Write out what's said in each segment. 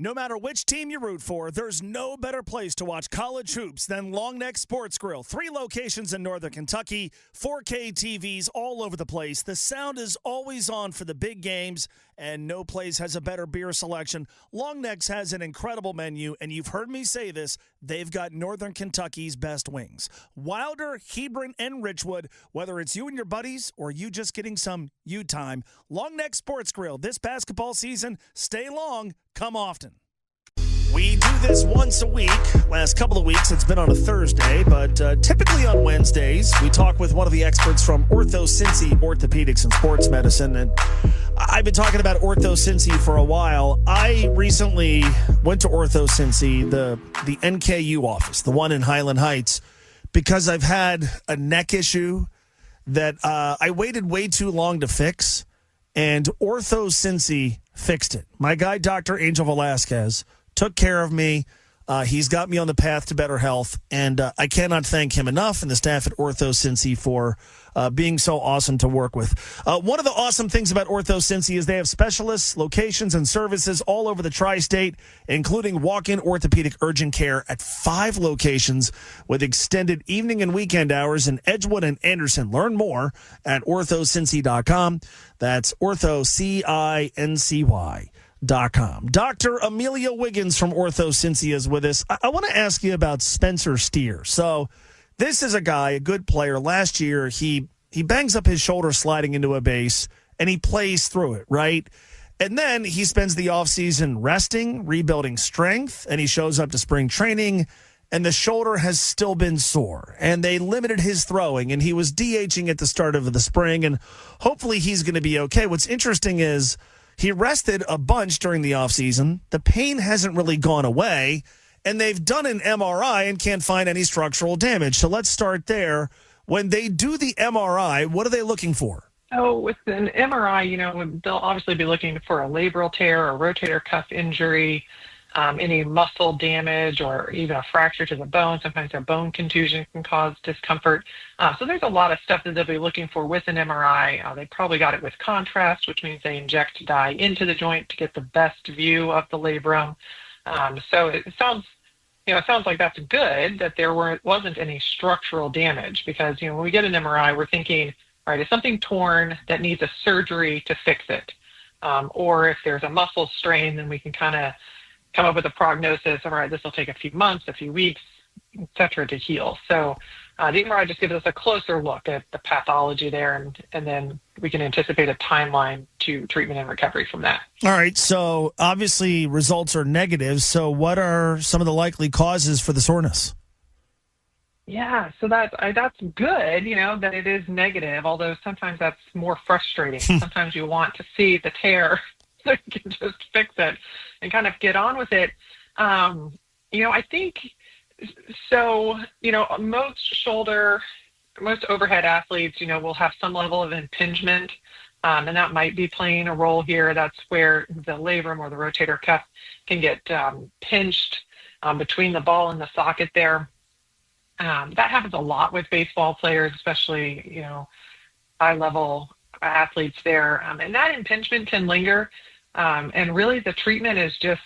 No matter which team you root for, there's no better place to watch college hoops than Long Neck Sports Grill. 3 locations in Northern Kentucky, 4K TVs all over the place. The sound is always on for the big games, and no place has a better beer selection. Long Necks has an incredible menu, and you've heard me say this, they've got Northern Kentucky's best wings. Wilder, Hebron, and Richwood, whether it's you and your buddies or you just getting some you time, Long Neck Sports Grill this basketball season, stay long, come often. We do this once a week. Last couple of weeks, it's been on a Thursday, but typically on Wednesdays, we talk with one of the experts from Ortho Cincy Orthopedics and Sports Medicine. And I've been talking about Ortho Cincy for a while. I recently went to Ortho Cincy, the NKU office, the one in Highland Heights, because I've had a neck issue that I waited way too long to fix, and Ortho Cincy fixed it. My guy, Dr. Angel Velasquez, took care of me. He's got me on the path to better health, and I cannot thank him enough and the staff at Ortho Cincy for being so awesome to work with. One of the awesome things about Ortho Cincy is they have specialists, locations, and services all over the tri-state, including walk-in orthopedic urgent care at 5 locations with extended evening and weekend hours in Edgewood and Anderson. Learn more at orthocincy.com. That's orthocincy.com. Dr. Amelia Wiggins from Ortho Cincy is with us. I want to ask you about Spencer Steer. So this is a guy, a good player. Last year, he bangs up his shoulder sliding into a base, and he plays through it, right? And then he spends the offseason resting, rebuilding strength, and he shows up to spring training, and the shoulder has still been sore. And they limited his throwing, and he was DHing at the start of the spring, and hopefully he's going to be okay. What's interesting is he rested a bunch during the offseason. The pain hasn't really gone away, and they've done an MRI and can't find any structural damage. So let's start there. When they do the MRI, what are they looking for? Oh, with an MRI, they'll obviously be looking for a labral tear or rotator cuff injury, any muscle damage, or even a fracture to the bone. Sometimes a bone contusion can cause discomfort. So there's a lot of stuff that they'll be looking for with an MRI. They probably got it with contrast, which means they inject dye into the joint to get the best view of the labrum. So it sounds like that's good that there wasn't any structural damage, because when we get an MRI, we're thinking, all right, is something torn that needs a surgery to fix it? Or if there's a muscle strain, then we can kind of come up with a prognosis. All right, this will take a few months, a few weeks, et cetera, to heal. So the MRI just gives us a closer look at the pathology there, and then we can anticipate a timeline to treatment and recovery from that. All right, so obviously results are negative. So what are some of the likely causes for the soreness? Yeah, so that's good, that it is negative, although sometimes that's more frustrating. Sometimes you want to see the tear so you can just fix it and kind of get on with it. I think so. Most overhead athletes, will have some level of impingement, and that might be playing a role here. That's where the labrum or the rotator cuff can get pinched between the ball and the socket there. That happens a lot with baseball players, especially, high-level athletes there. And that impingement can linger. And really the treatment is just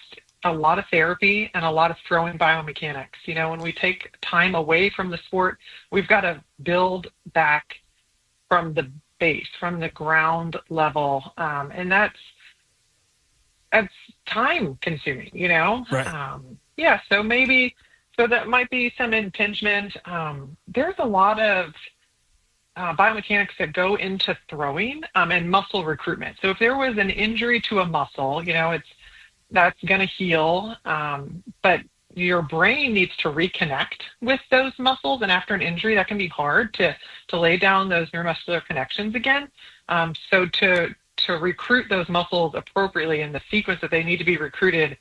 a lot of therapy and a lot of throwing biomechanics. When we take time away from the sport, we've got to build back from the base, from the ground level. And that's time consuming, Right. So that might be some impingement. There's a lot of biomechanics that go into throwing and muscle recruitment. So if there was an injury to a muscle, that's going to heal, but your brain needs to reconnect with those muscles. And after an injury, that can be hard to lay down those neuromuscular connections again. So to recruit those muscles appropriately in the sequence that they need to be recruited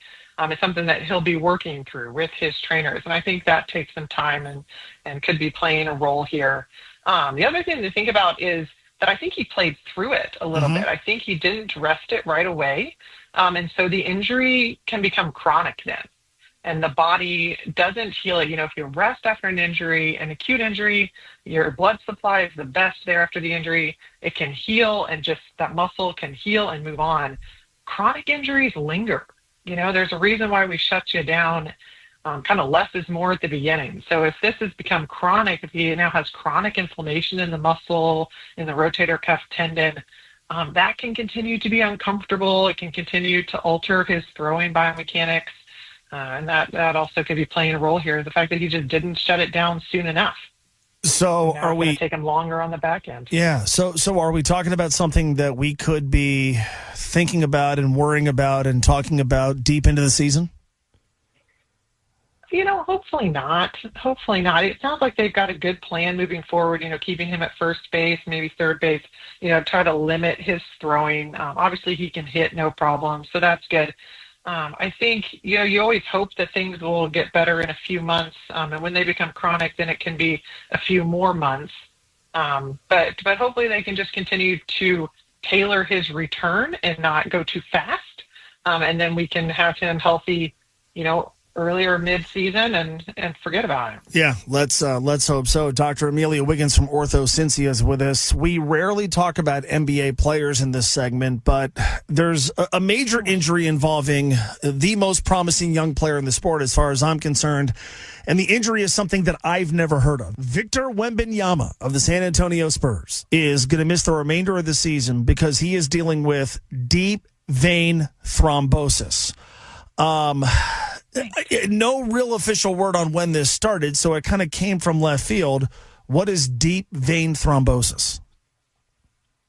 is something that he'll be working through with his trainers. And I think that takes some time and could be playing a role here. The other thing to think about is that I think he played through it a little bit. I think he didn't rest it right away. And so the injury can become chronic then. And the body doesn't heal it. If you rest after an injury, an acute injury, your blood supply is the best there after the injury. It can heal, and just that muscle can heal and move on. Chronic injuries linger. There's a reason why we shut you down. Kind of less is more at the beginning. So if this has become chronic, if he now has chronic inflammation in the muscle, in the rotator cuff tendon, that can continue to be uncomfortable. It can continue to alter his throwing biomechanics. And that also could be playing a role here. The fact that he just didn't shut it down soon enough. So are we take him longer on the back end? Yeah. So are we talking about something that we could be thinking about and worrying about and talking about deep into the season? Hopefully not. Hopefully not. It sounds like they've got a good plan moving forward, keeping him at first base, maybe third base, try to limit his throwing. Obviously, he can hit no problem, so that's good. I think, you always hope that things will get better in a few months, and when they become chronic, then it can be a few more months. But hopefully they can just continue to tailor his return and not go too fast, and then we can have him healthy, earlier mid-season and forget about it. Yeah, let's hope so. Dr. Amelia Wiggins from Ortho Cincy is with us. We rarely talk about NBA players in this segment, but there's a major injury involving the most promising young player in the sport as far as I'm concerned, and the injury is something that I've never heard of. Victor Wembanyama of the San Antonio Spurs is going to miss the remainder of the season because he is dealing with deep vein thrombosis. No real official word on when this started, so it kind of came from left field. What is deep vein thrombosis?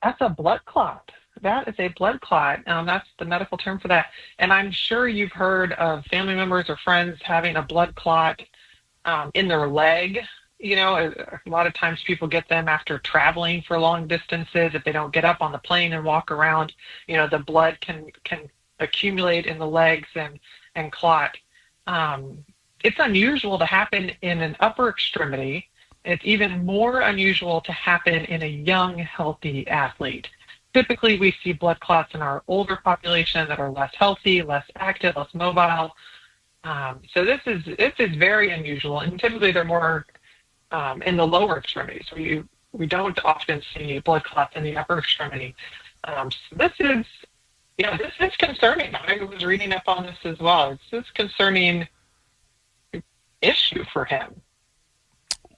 That's a blood clot. That is a blood clot. That's the medical term for that. And I'm sure you've heard of family members or friends having a blood clot in their leg. A lot of times people get them after traveling for long distances. If they don't get up on the plane and walk around, the blood can accumulate in the legs and clot. It's unusual to happen in an upper extremity. It's even more unusual to happen in a young, healthy athlete. Typically, we see blood clots in our older population that are less healthy, less active, less mobile. So this is very unusual, and typically they're more in the lower extremities. We don't often see blood clots in the upper extremity. So this is concerning. I was reading up on this as well. It's a concerning issue for him.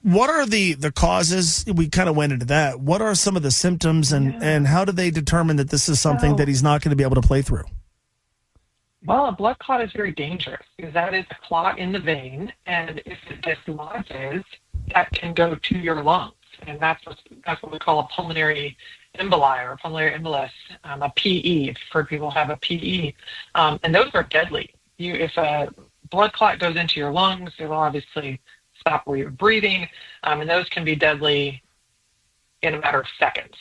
What are the causes? We kind of went into that. What are some of the symptoms, and how do they determine that this is something that he's not going to be able to play through? Well, a blood clot is very dangerous because that is a clot in the vein, and if it dislodges, that can go to your lungs, and that's what we call a pulmonary emboli or a pulmonary embolus, a PE. If you've heard people have a PE, and those are deadly. If a blood clot goes into your lungs, it will obviously stop where you're breathing, and those can be deadly in a matter of seconds.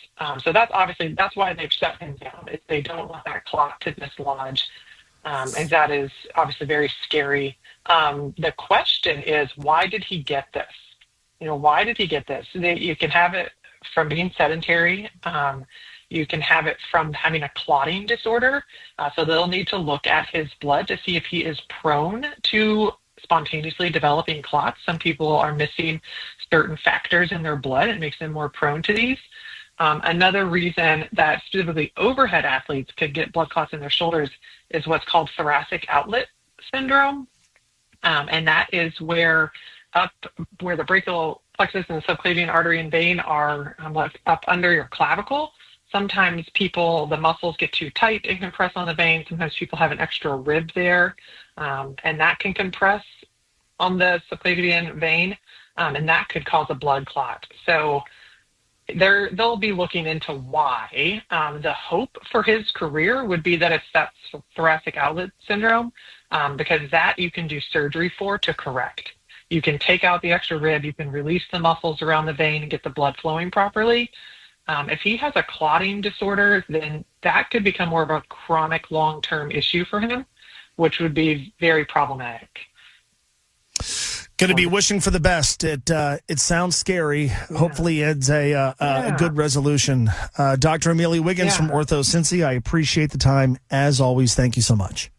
So that's why they've shut him down. If they don't want that clot to dislodge, and that is obviously very scary. The question is, why did he get this? Why did he get this? You can have it from being sedentary. You can have it from having a clotting disorder. So they'll need to look at his blood to see if he is prone to spontaneously developing clots. Some people are missing certain factors in their blood. It makes them more prone to these. Another reason that specifically overhead athletes could get blood clots in their shoulders is what's called thoracic outlet syndrome. And that is where the brachial plexus and the subclavian artery and vein are up under your clavicle. Sometimes the muscles get too tight and compress on the vein. Sometimes people have an extra rib there, and that can compress on the subclavian vein, and that could cause a blood clot. So they'll be looking into why. The hope for his career would be that it's that thoracic outlet syndrome, because that you can do surgery for to correct. You can take out the extra rib, you can release the muscles around the vein and get the blood flowing properly. If he has a clotting disorder, then that could become more of a chronic long-term issue for him, which would be very problematic. Going to be wishing for the best. It sounds scary. Yeah. Hopefully it's a good resolution. Dr. Amelia Wiggins from Ortho Cincy, I appreciate the time. As always, thank you so much.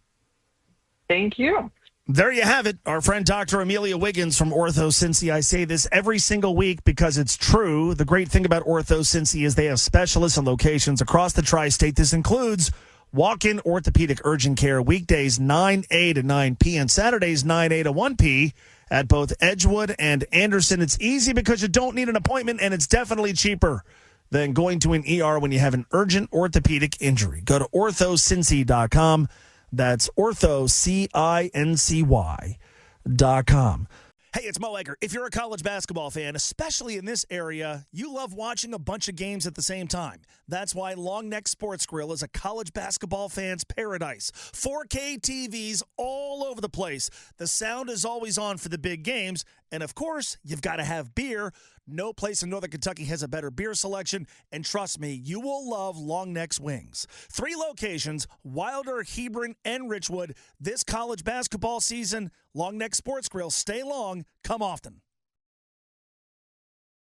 Thank you. There you have it. Our friend Dr. Amelia Wiggins from Ortho Cincy. I say this every single week because it's true. The great thing about Ortho Cincy is they have specialists and locations across the tri-state. This includes Walk-in orthopedic urgent care weekdays 9A to 9P and Saturdays 9A to 1P at both Edgewood and Anderson. It's easy because you don't need an appointment, and it's definitely cheaper than going to an ER when you have an urgent orthopedic injury. Go to orthocincy.com. That's orthocincy.com. Hey, it's Mo Egger. If you're a college basketball fan, especially in this area, you love watching a bunch of games at the same time. That's why Long Neck Sports Grill is a college basketball fan's paradise. 4K TVs all over the place. The sound is always on for the big games. And, of course, you've got to have beer. No place in Northern Kentucky has a better beer selection. And trust me, you will love Long Neck's wings. 3 locations, Wilder, Hebron, and Richwood. This college basketball season, Long Neck Sports Grill. Stay long, come often.